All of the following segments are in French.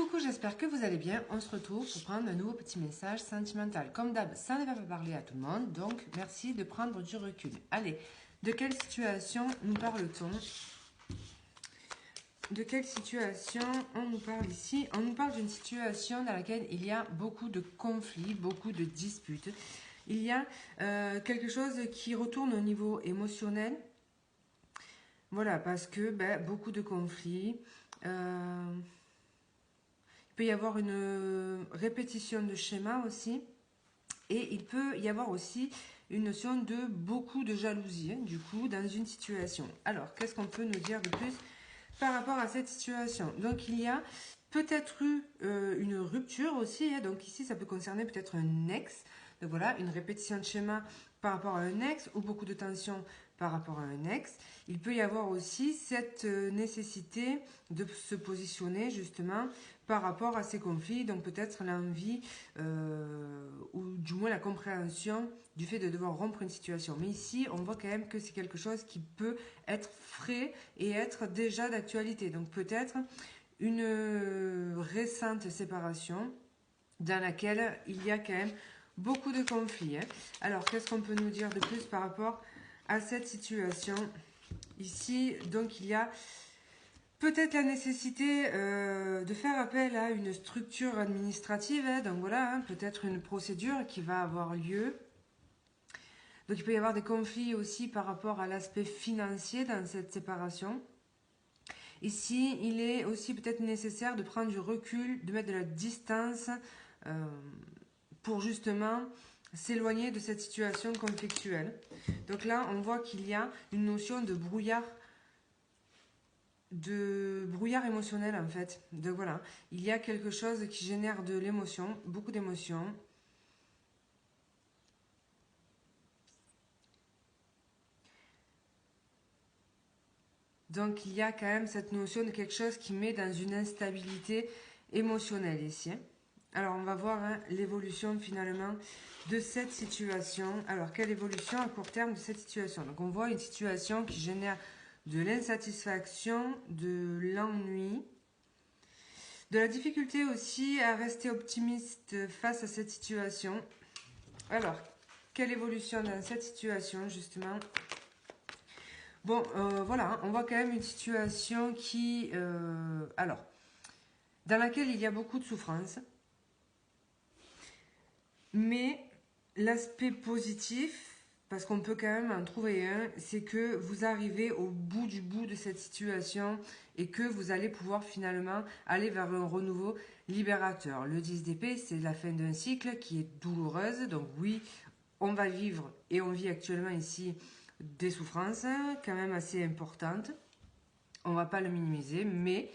Coucou, j'espère que vous allez bien. On se retrouve pour prendre un nouveau petit message sentimental. Comme d'hab, ça ne va pas parler à tout le monde, donc merci de prendre du recul. Allez, de quelle situation nous parle-t-on? De quelle situation on nous parle ici? On nous parle d'une situation dans laquelle il y a beaucoup de conflits, beaucoup de disputes. Il y a quelque chose qui retourne au niveau émotionnel. Voilà, parce que beaucoup de conflits. Il peut y avoir une répétition de schémas aussi. Et il peut y avoir aussi une notion de beaucoup de jalousie, hein, du coup, dans une situation. Alors, qu'est-ce qu'on peut nous dire de plus par rapport à cette situation? Donc, il y a peut-être eu une rupture aussi. Hein, donc, ici, ça peut concerner peut-être un ex. Donc, voilà, une répétition de schéma par rapport à un ex ou beaucoup de tension par rapport à un ex. Il peut y avoir aussi cette nécessité de se positionner justement par rapport à ces conflits, donc peut-être l'envie ou du moins la compréhension du fait de devoir rompre une situation. Mais ici, on voit quand même que c'est quelque chose qui peut être frais et être déjà d'actualité. Donc peut-être une récente séparation dans laquelle il y a quand même beaucoup de conflits. Hein. Alors, qu'est-ce qu'on peut nous dire de plus par rapport à cette situation? Ici, donc, il y a peut-être la nécessité de faire appel à une structure administrative. Hein. Donc, voilà, hein, peut-être une procédure qui va avoir lieu. Donc, il peut y avoir des conflits aussi par rapport à l'aspect financier dans cette séparation. Ici, il est aussi peut-être nécessaire de prendre du recul, de mettre de la distance pour justement s'éloigner de cette situation conflictuelle. Donc là, on voit qu'il y a une notion de brouillard émotionnel en fait. Donc voilà, il y a quelque chose qui génère de l'émotion, beaucoup d'émotions. Donc il y a quand même cette notion de quelque chose qui met dans une instabilité émotionnelle ici. Alors on va voir hein, l'évolution finalement de cette situation. Alors quelle évolution à court terme de cette situation? Donc on voit une situation qui génère de l'insatisfaction, de l'ennui, de la difficulté aussi à rester optimiste face à cette situation. Alors quelle évolution dans cette situation justement? Bon, voilà, on voit quand même une situation qui, alors, dans laquelle il y a beaucoup de souffrance. Mais l'aspect positif, parce qu'on peut quand même en trouver un, c'est que vous arrivez au bout de cette situation et que vous allez pouvoir finalement aller vers un renouveau libérateur. Le 10 d'épée, c'est la fin d'un cycle qui est douloureuse. Donc oui, on va vivre et on vit actuellement ici des souffrances quand même assez importantes. On ne va pas le minimiser, mais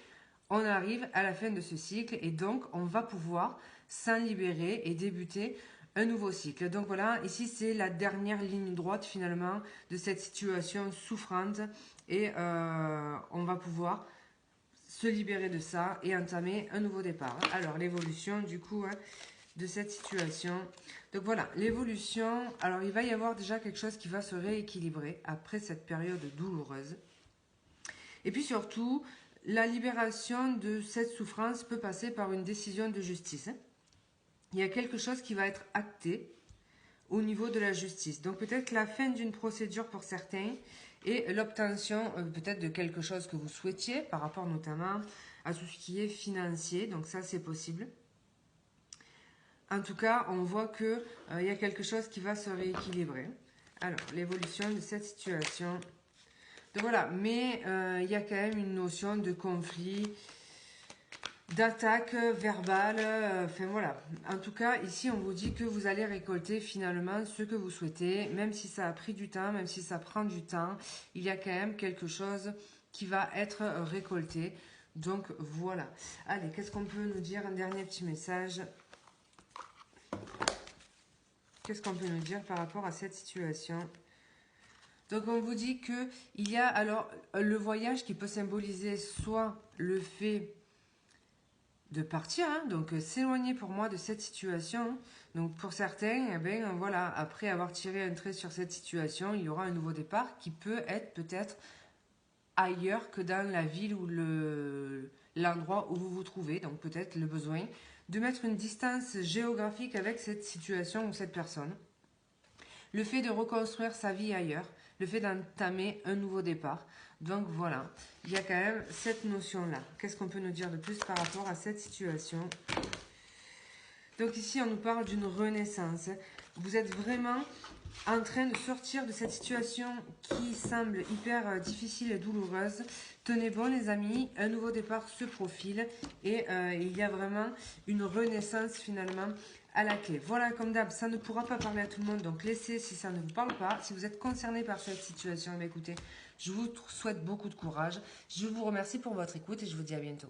on arrive à la fin de ce cycle et donc on va pouvoir s'en libérer et débuter un nouveau cycle. Donc voilà, ici c'est la dernière ligne droite finalement de cette situation souffrante et on va pouvoir se libérer de ça et entamer un nouveau départ. Alors l'évolution du coup hein, de cette situation. Donc voilà, l'évolution, alors il va y avoir déjà quelque chose qui va se rééquilibrer après cette période douloureuse. Et puis surtout, la libération de cette souffrance peut passer par une décision de justice. Il y a quelque chose qui va être acté au niveau de la justice. Donc peut-être la fin d'une procédure pour certains et l'obtention peut-être de quelque chose que vous souhaitiez par rapport notamment à tout ce qui est financier. Donc ça c'est possible. En tout cas, on voit qu'il y a quelque chose qui va se rééquilibrer. Alors, l'évolution de cette situation. Donc voilà, mais il y a quand même une notion de conflit, d'attaque verbale, enfin voilà. En tout cas, ici, on vous dit que vous allez récolter finalement ce que vous souhaitez, même si ça a pris du temps, même si ça prend du temps, il y a quand même quelque chose qui va être récolté. Donc voilà. Allez, qu'est-ce qu'on peut nous dire? Un dernier petit message. Qu'est-ce qu'on peut nous dire par rapport à cette situation? Donc on vous dit qu'il y a alors le voyage qui peut symboliser soit le fait de partir, hein, donc s'éloigner pour moi de cette situation. Donc pour certains, eh ben, voilà, après avoir tiré un trait sur cette situation, il y aura un nouveau départ qui peut être peut-être ailleurs que dans la ville ou l'endroit où vous vous trouvez, donc peut-être le besoin de mettre une distance géographique avec cette situation ou cette personne. Le fait de reconstruire sa vie ailleurs, le fait d'entamer un nouveau départ. Donc voilà, il y a quand même cette notion-là. Qu'est-ce qu'on peut nous dire de plus par rapport à cette situation? Donc ici, on nous parle d'une renaissance. Vous êtes vraiment en train de sortir de cette situation qui semble hyper difficile et douloureuse. Tenez bon les amis, un nouveau départ se profile et il y a vraiment une renaissance finalement à la clé. Voilà, comme d'hab, ça ne pourra pas parler à tout le monde, donc laissez si ça ne vous parle pas. Si vous êtes concerné par cette situation, écoutez, je vous souhaite beaucoup de courage. Je vous remercie pour votre écoute et je vous dis à bientôt.